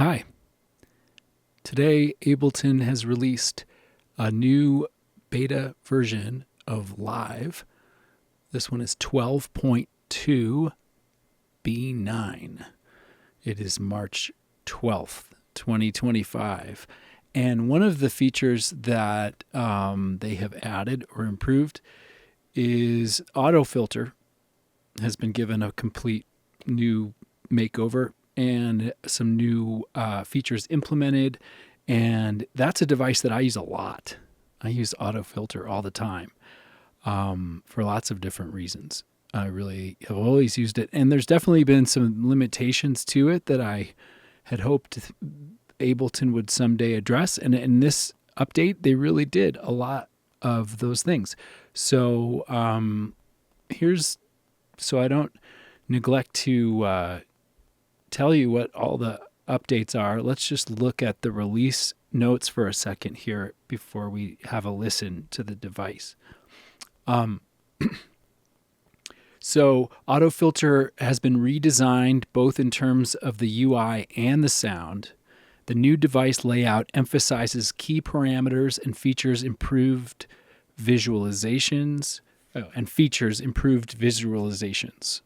Hi. Today, Ableton has released a new beta version of Live. This one is 12.2 B9. It is March 12th, 2025. And one of the features that they have added or improved is Autofilter has been given a complete new makeover and some new features implemented. And that's a device that I use a lot. I use Autofilter all the time for lots of different reasons. I really have always used it. And there's definitely been some limitations to it that I had hoped Ableton would someday address. And in this update, they really did a lot of those things. So so I don't neglect to tell you what all the updates are. Let's just look at the release notes for a second here before we have a listen to the device. So Autofilter has been redesigned both in terms of the UI and the sound. The new device layout emphasizes key parameters and features improved visualizations.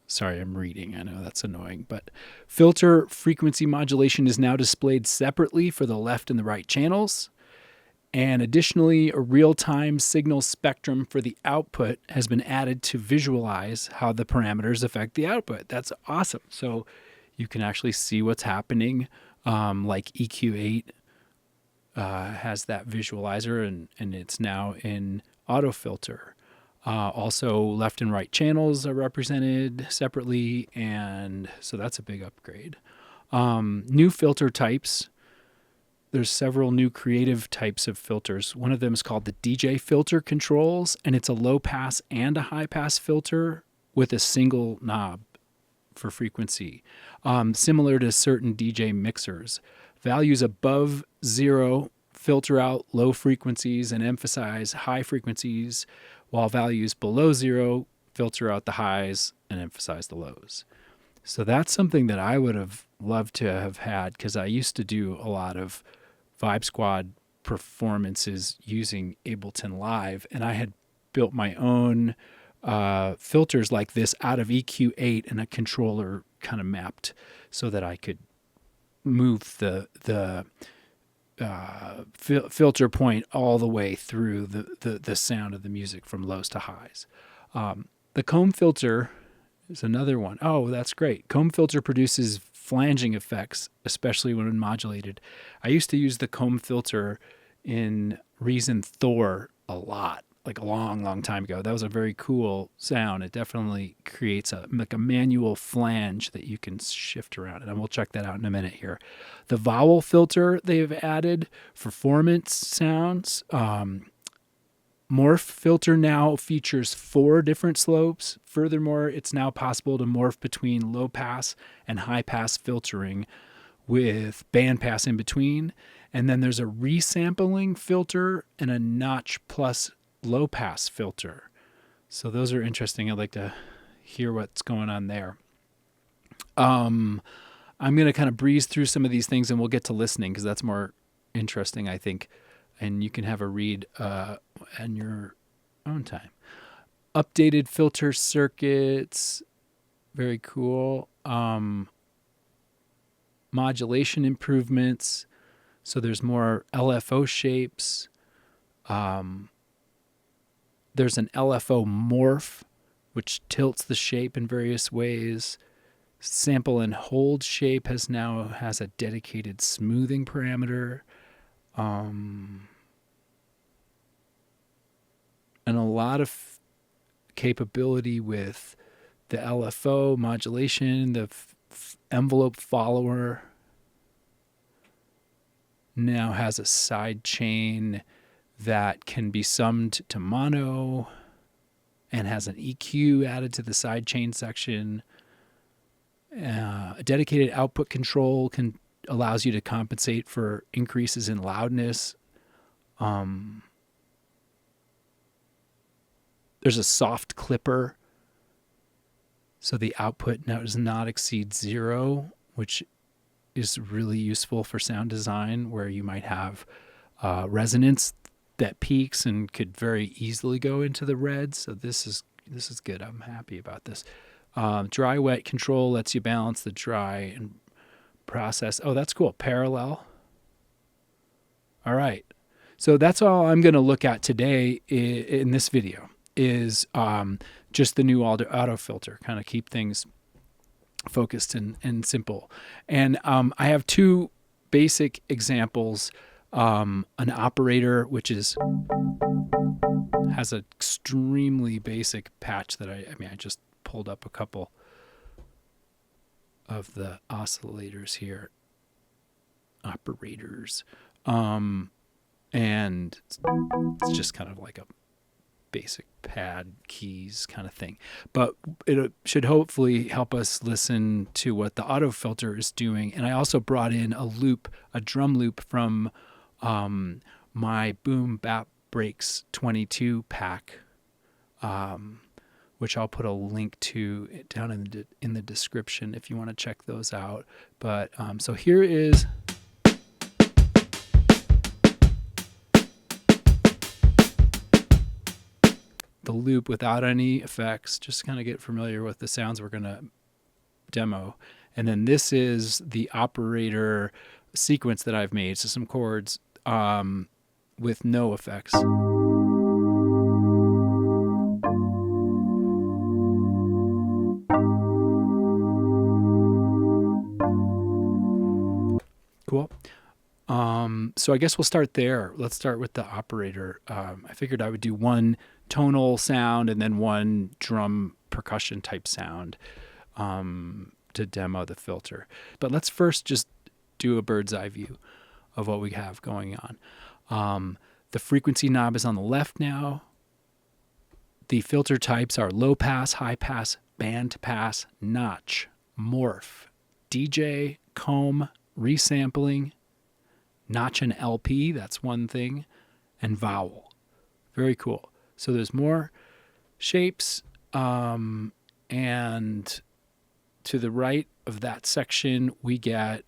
Sorry, I'm reading. I know that's annoying. But filter frequency modulation is now displayed separately for the left and the right channels. And additionally, a real-time signal spectrum for the output has been added to visualize how the parameters affect the output. That's awesome. So you can actually see what's happening. Like EQ8 has that visualizer, and it's now in Autofilter. Also, left and right channels are represented separately, and so that's a big upgrade. New filter types. There's several new creative types of filters. One of them is called the DJ filter controls, and it's a low pass and a high pass filter with a single knob for frequency, similar to certain DJ mixers. Values above 0 filter out low frequencies and emphasize high frequencies, while values below 0 filter out the highs and emphasize the lows. So that's something that I would have loved to have had, because I used to do a lot of Vibe Squad performances using Ableton Live, and I had built my own filters like this out of EQ8 and a controller kind of mapped so that I could move the filter point all the way through the sound of the music from lows to highs. The comb filter is another one. Oh, that's great. Comb filter produces flanging effects, especially when modulated. I used to use the comb filter in Reason Thor a lot, like a long time ago. That was a very cool sound. It definitely creates a manual flange that you can shift around, and we'll check that out in a minute here. The vowel filter they've added for performance sounds. Morph filter now features 4 different slopes. Furthermore, it's now possible to morph between low pass and high pass filtering with band pass in between. And then there's a resampling filter and a notch plus low pass filter. So those are interesting. I'd like to hear what's going on there. I'm going to kind of breeze through some of these things, and we'll get to listening because that's more interesting, I think. And you can have a read in your own time. Updated filter circuits. Very cool. Modulation improvements. So there's more LFO shapes. There's an LFO morph, which tilts the shape in various ways. Sample and hold shape has a dedicated smoothing parameter. And a lot of capability with the LFO modulation, the envelope follower now has a side chain that can be summed to mono and has an EQ added to the side chain section. A dedicated output control allows you to compensate for increases in loudness. There's a soft clipper, so the output now does not exceed 0, which is really useful for sound design, where you might have resonance that peaks and could very easily go into the red. So this is good. I'm happy about this. Dry wet control lets you balance the dry and process. Oh, that's cool. Parallel. All right. So that's all I'm going to look at today in this video is just the new autofilter, kind of keep things focused and simple. And I have two basic examples. An operator, which has an extremely basic patch that I just pulled up a couple of the oscillators here. Operators. And it's just kind of like a basic pad keys kind of thing. But it should hopefully help us listen to what the autofilter is doing. And I also brought in a drum loop from my Boom Bap Breaks 22 pack, which I'll put a link to down in the description if you want to check those out. But so here is the loop without any effects. Just kind of get familiar with the sounds we're going to demo. And then this is the operator sequence that I've made. So some chords with no effects. Cool. So I guess we'll start there. Let's start with the operator. I figured I would do one tonal sound and then one drum percussion type sound to demo the filter. But let's first just do a bird's eye view of what we have going on. The frequency knob is on the left now. The filter types are low pass, high pass, band pass, notch, morph, DJ, comb, resampling, notch and LP, that's one thing, and vowel. Very cool. So there's more shapes, and to the right of that section, we get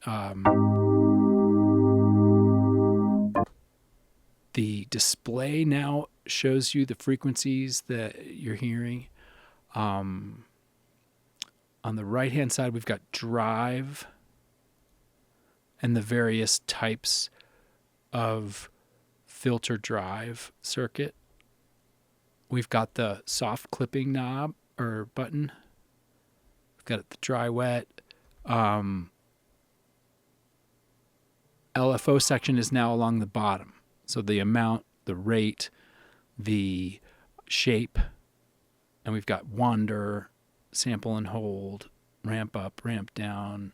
the display now shows you the frequencies that you're hearing. On the right-hand side, we've got drive and the various types of filter drive circuit. We've got the soft clipping knob or button. We've got the dry wet. LFO section is now along the bottom. So the amount, the rate, the shape, and we've got wander, sample and hold, ramp up, ramp down.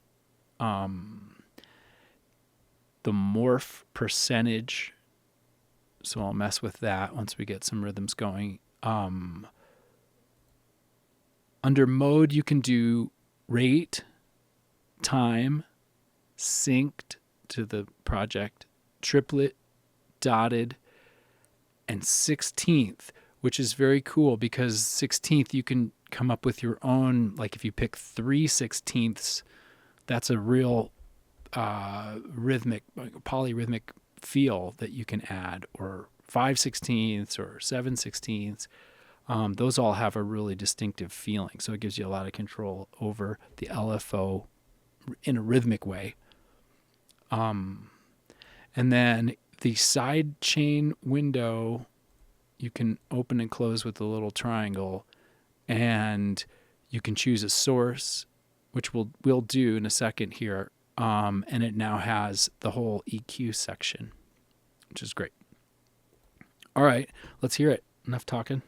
The morph percentage, so I'll mess with that once we get some rhythms going. Under mode, you can do rate, time, synced to the project, triplet, dotted, and 16th, which is very cool because 16th you can come up with your own, like if you pick 3/16ths, that's a real rhythmic, polyrhythmic feel that you can add, or 5/16ths or 7/16ths. Those all have a really distinctive feeling, so it gives you a lot of control over the LFO in a rhythmic way. And then the side chain window you can open and close with the little triangle, and you can choose a source, which we'll do in a second here. And it now has the whole EQ section, which is great. All right, let's hear it. Enough talking.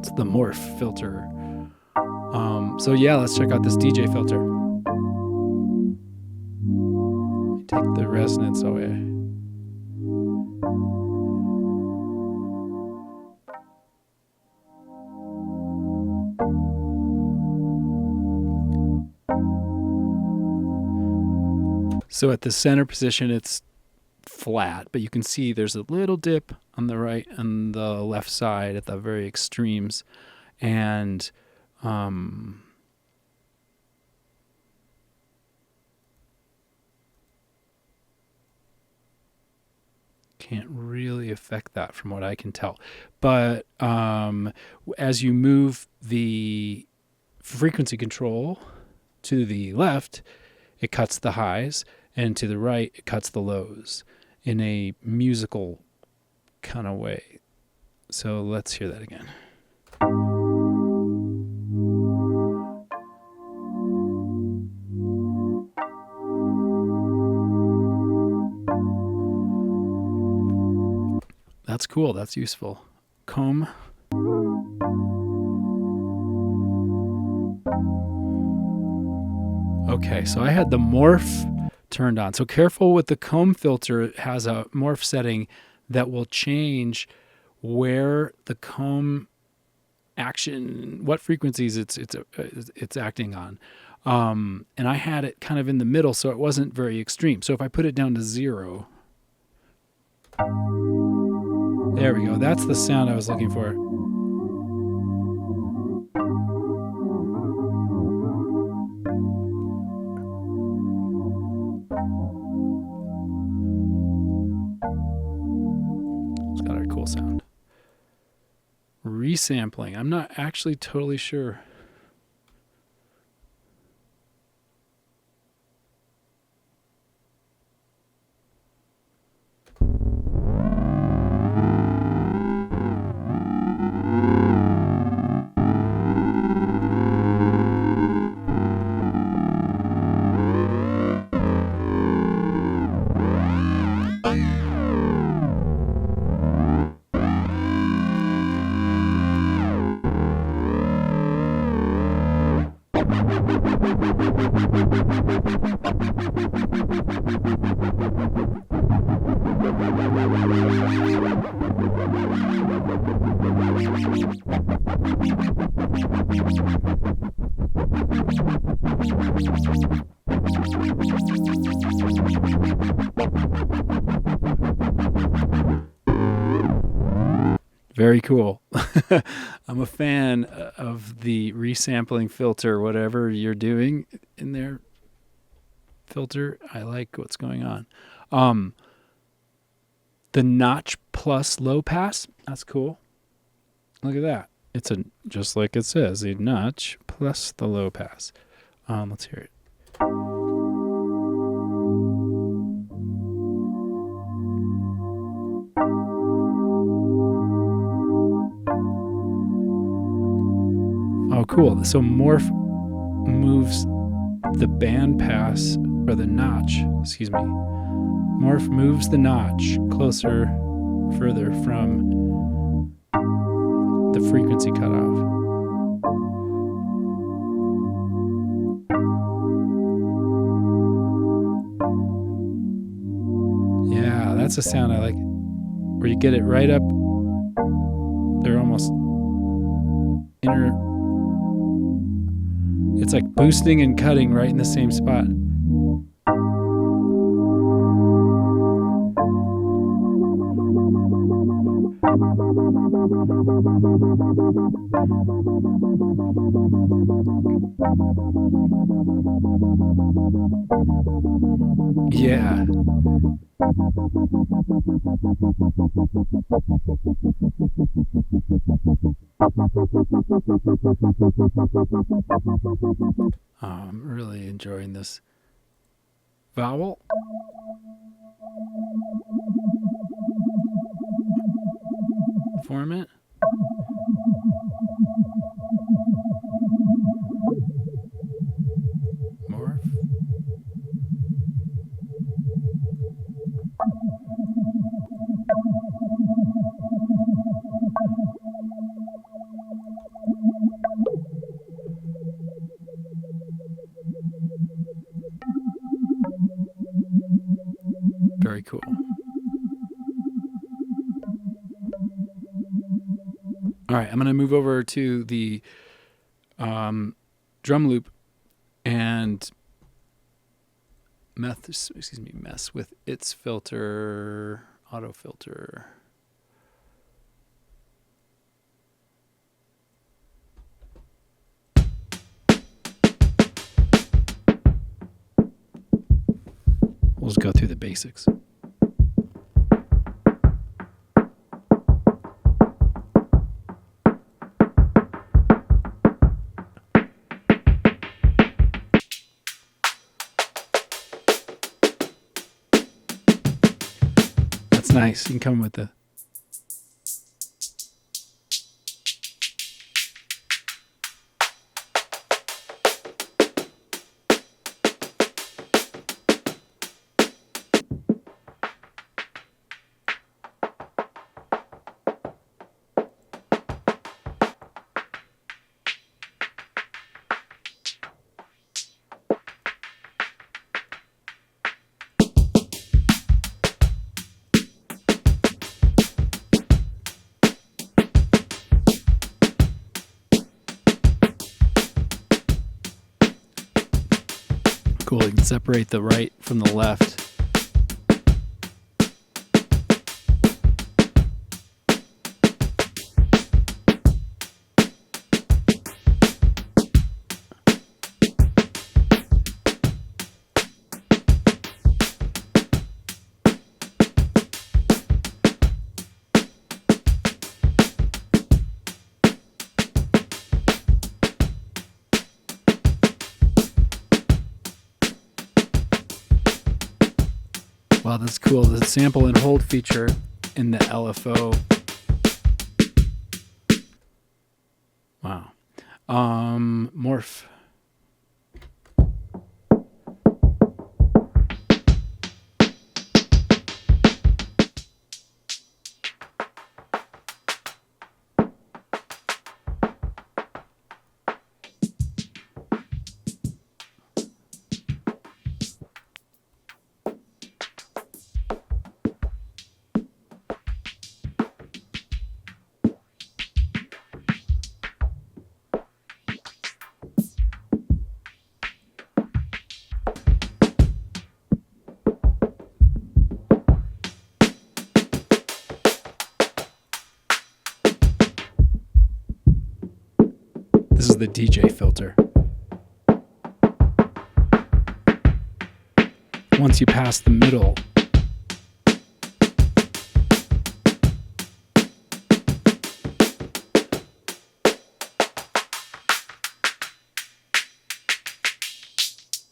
It's the morph filter. So yeah, let's check out this DJ filter. Take the resonance away. So at the center position, it's flat, but you can see there's a little dip on the right and the left side at the very extremes. And can't really affect that from what I can tell. But as you move the frequency control to the left, it cuts the highs, and to the right, it cuts the lows in a musical kind of way. So let's hear that again. That's cool. That's useful. Comb. Okay, so I had the morph turned on. So careful with the comb filter. It has a morph setting that will change where the comb action, what frequencies it's acting on. And I had it kind of in the middle, so it wasn't very extreme. So if I put it down to 0, there we go. That's the sound I was looking for. It's got a cool sound. Resampling. I'm not actually totally sure. Very cool. I'm a fan of the resampling filter, whatever you're doing in there. Filter, I like what's going on. The notch plus low pass, that's cool. Look at that. It's a, just like it says, a notch plus the low pass. Let's hear it. Oh, cool. So morph moves the band pass, or the notch, excuse me. Morph moves the notch closer, further from the frequency cutoff. Yeah, that's a sound I like, where you get it right up. They're almost inner. It's like boosting and cutting right in the same spot. Yeah. I'm really enjoying this vowel. Format. Morph. Very cool. All right, I'm going to move over to the drum loop and mess with its filter, Autofilter. We'll just go through the basics. That's nice. You can come with the cool. You can separate the right from the left. Wow, that's cool. The sample and hold feature in the LFO. Wow. Morph. This is the DJ filter. Once you pass the middle,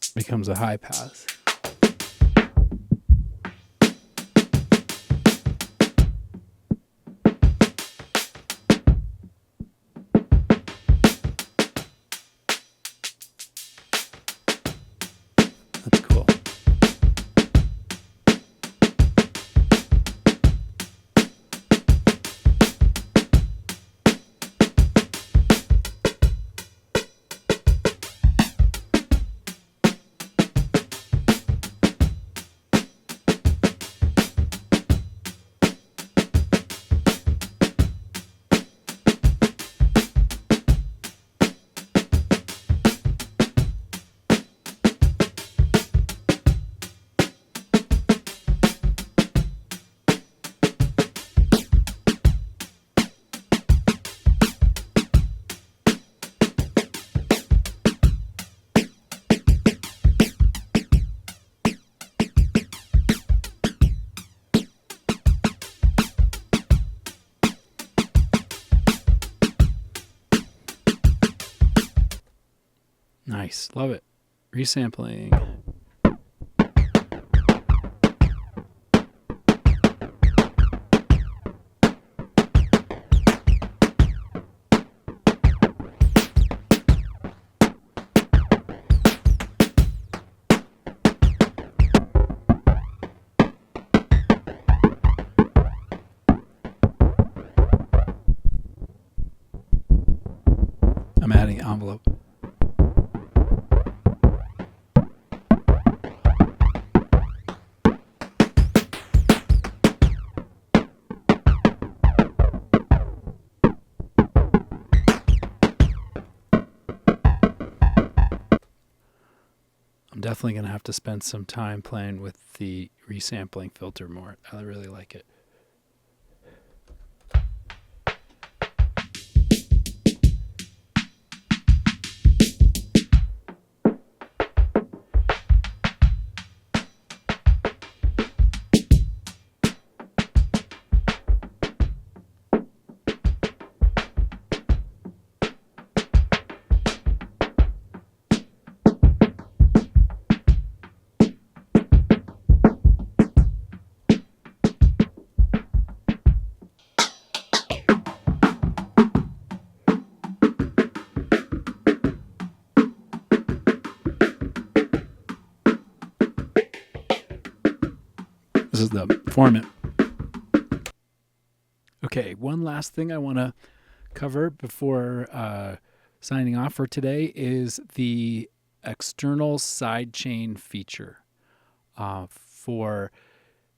it becomes a high pass. That's cool. Nice. Love it. Resampling. I'm adding envelope. I'm definitely going to have to spend some time playing with the resampling filter more. I really like it. This is the format. Okay, one last thing I want to cover before signing off for today is the external sidechain feature. For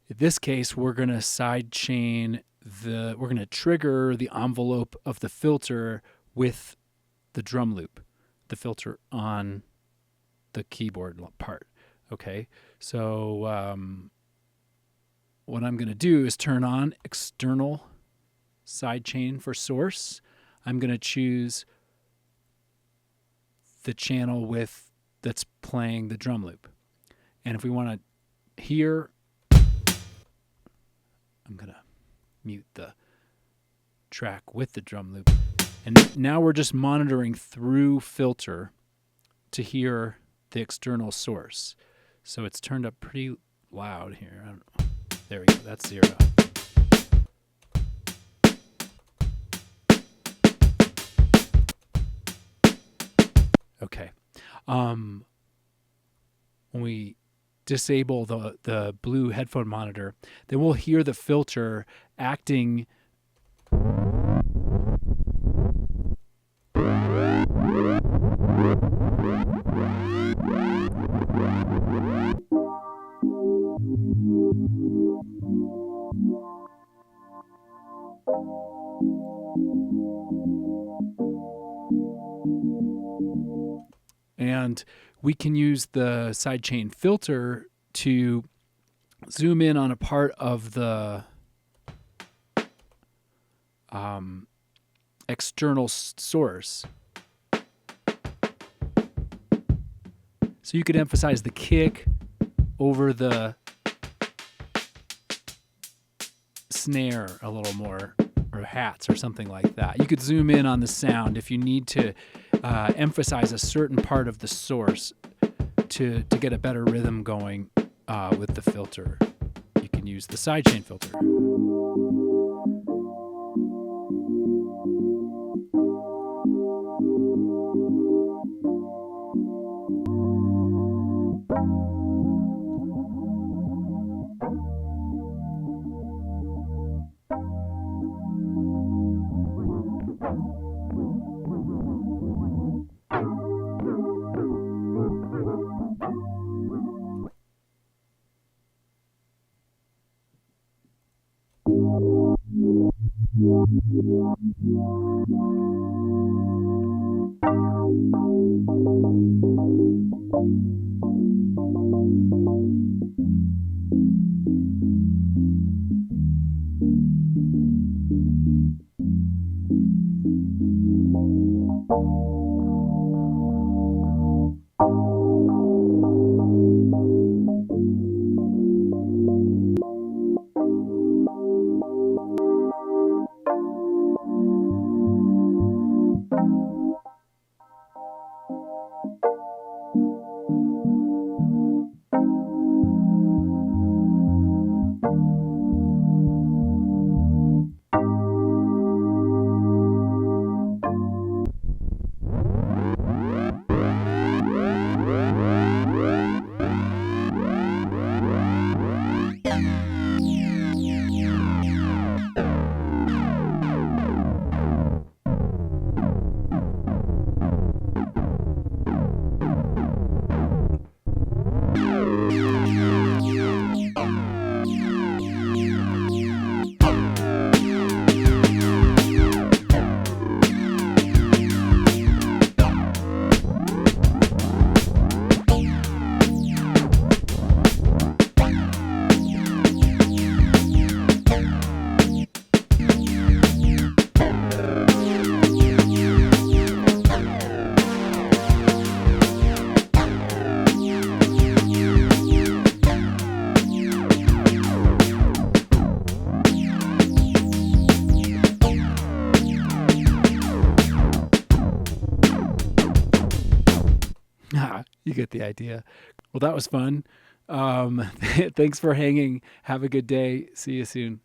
this case, we're going to sidechain we're going to trigger the envelope of the filter with the drum loop, the filter on the keyboard part. Okay, so what I'm going to do is turn on external sidechain for source. I'm going to choose the channel that's playing the drum loop. And if we want to hear, I'm going to mute the track with the drum loop. And now we're just monitoring through filter to hear the external source. So it's turned up pretty loud here. I don't know. There we go. That's 0. Okay. When we disable the blue headphone monitor, then we'll hear the filter acting and we can use the sidechain filter to zoom in on a part of the external source. So you could emphasize the kick over the snare a little more, or hats or something like that. You could zoom in on the sound if you need to emphasize a certain part of the source to get a better rhythm going with the filter. You can use the sidechain filter. get the idea. Well, that was fun. Thanks for hanging. Have a good day. See you soon.